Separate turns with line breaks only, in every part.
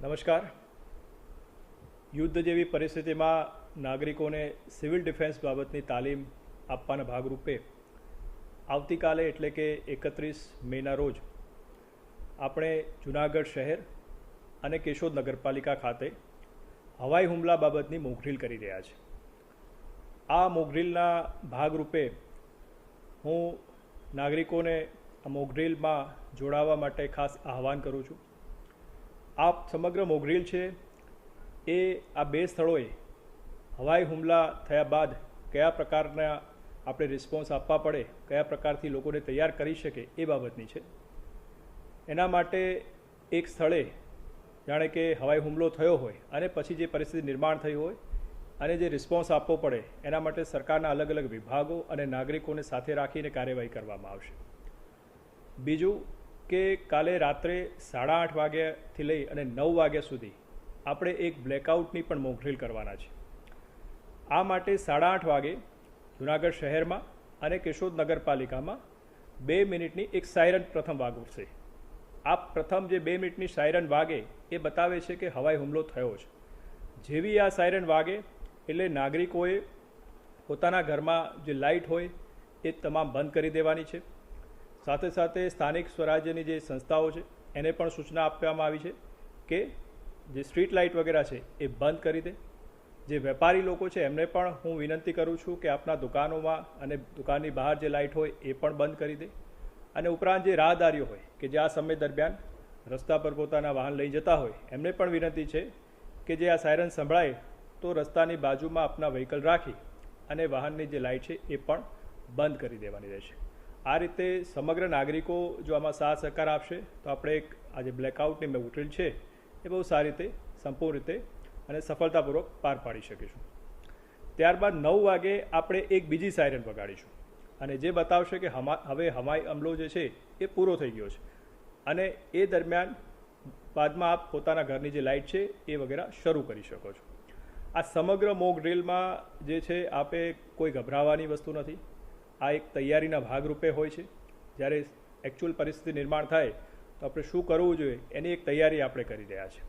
નમસ્કાર. યુદ્ધ જેવી પરિસ્થિતિમાં નાગરિકોને સિવિલ ડિફેન્સ બાબતની તાલીમ આપવાના ભાગરૂપે આવતીકાલે એટલે કે 31 મેના રોજ આપણે જૂનાગઢ શહેર અને કેશોદ નગરપાલિકા ખાતે હવાઈ હુમલા બાબતની મોકડ્રીલ કરી રહ્યા છે. આ મોકડ્રીલના ભાગરૂપે હું નાગરિકોને આ મોકડ્રીલમાં જોડાવા માટે ખાસ આહવાન કરું છું. આ સમગ્ર મોકડ્રીલ છે એ આ બે સ્થળોએ હવાઈ હુમલા થયા બાદ કયા પ્રકારના આપણે રિસ્પોન્સ આપવા પડે, કયા પ્રકારથી લોકોને તૈયાર કરી શકે એ બાબતની છે. એના માટે એક સ્થળે જાણે કે હવાઈ હુમલો થયો હોય અને પછી જે પરિસ્થિતિ નિર્માણ થઈ હોય અને જે રિસ્પોન્સ આપવો પડે એના માટે સરકારના અલગ અલગ વિભાગો અને નાગરિકોને સાથે રાખીને કાર્યવાહી કરવામાં આવશે. બીજું કે કાલે રાત્રે 8:30 વાગ્યાથી લઈ અને 9 વાગ્યા સુધી આપણે એક બ્લેકઆઉટની પણ મોકડ્રીલ કરવાના છે. આ માટે 8:30 વાગે જૂનાગઢ શહેરમાં અને કેશોદ નગરપાલિકામાં 2 મિનિટની એક સાયરન પ્રથમ વાગશે. આ પ્રથમ જે 2 મિનિટની સાયરન વાગે એ બતાવે છે કે હવાઈ હુમલો થયો છે. જેવી આ સાયરન વાગે એટલે નાગરિકોએ પોતાના ઘરમાં જે લાઇટ હોય એ તમામ બંધ કરી દેવાની છે. સાથે સાથે સ્થાનિક સ્વરાજ્યની જે સંસ્થાઓ છે એને પણ સૂચના આપવામાં આવી છે કે જે સ્ટ્રીટ લાઇટ વગેરે છે એ બંધ કરી દે. જે વેપારી લોકો છે એમને પણ હું વિનંતી કરું છું કે આપણા દુકાનોમાં અને દુકાનની બહાર જે લાઇટ હોય એ પણ બંધ કરી દે. અને ઉપરાંત જે રાહદારીઓ હોય કે જે આ સમય દરમિયાન રસ્તા પર પોતાના વાહન લઈ જતા હોય એમને પણ વિનંતી છે કે જે આ સાયરન સંભળાય તો રસ્તાની બાજુમાં આપના વ્હીકલ રાખી અને વાહનની જે લાઇટ છે એ પણ બંધ કરી દેવાની રહેશે. આ રીતે સમગ્ર નાગરિકો જો આમાં સાથ સહકાર આપશે તો આપણે એક આ જે બ્લેકઆઉટની મોકડ્રીલ છે એ બહુ સારી રીતે સંપૂર્ણ રીતે અને સફળતાપૂર્વક પાર પાડી શકીશું. ત્યારબાદ 9 વાગે આપણે એક બીજી સાયરન વગાડીશું અને જે બતાવશે કે હવે હવાઈ હુમલો જે છે એ પૂરો થઈ ગયો છે અને એ દરમિયાન બાદમાં આપ પોતાના ઘરની જે લાઇટ છે એ વગેરે શરૂ કરી શકો છો. આ સમગ્ર મોકડ્રીલમાં જે છે આપે કોઈ ગભરાવાની વસ્તુ નથી. આ એક તૈયારીના ભાગરૂપે હોય છે. જ્યારે એકચ્યુઅલ પરિસ્થિતિ નિર્માણ થાય તો આપણે શું કરવું જોઈએ એની એક તૈયારી આપણે કરી રહ્યા છીએ.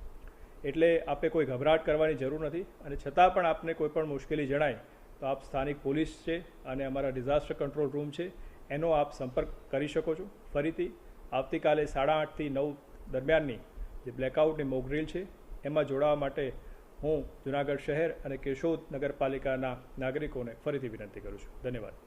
એટલે આપે કોઈ ગભરાટ કરવાની જરૂર નથી અને છતાં પણ આપને કોઈ પણ મુશ્કેલી જણાય તો આપ સ્થાનિક પોલીસ છે અને અમારા ડિઝાસ્ટર કંટ્રોલ રૂમ છે એનો આપ સંપર્ક કરી શકો છો. ફરીથી આવતીકાલે 8:30 થી 9 દરમિયાનની જે બ્લેકઆઉટની મોકડ્રીલ છે એમાં જોડાવા માટે હું જૂનાગઢ શહેર અને કેશોદ નગરપાલિકાના નાગરિકોને ફરીથી વિનંતી કરું છું. ધન્યવાદ.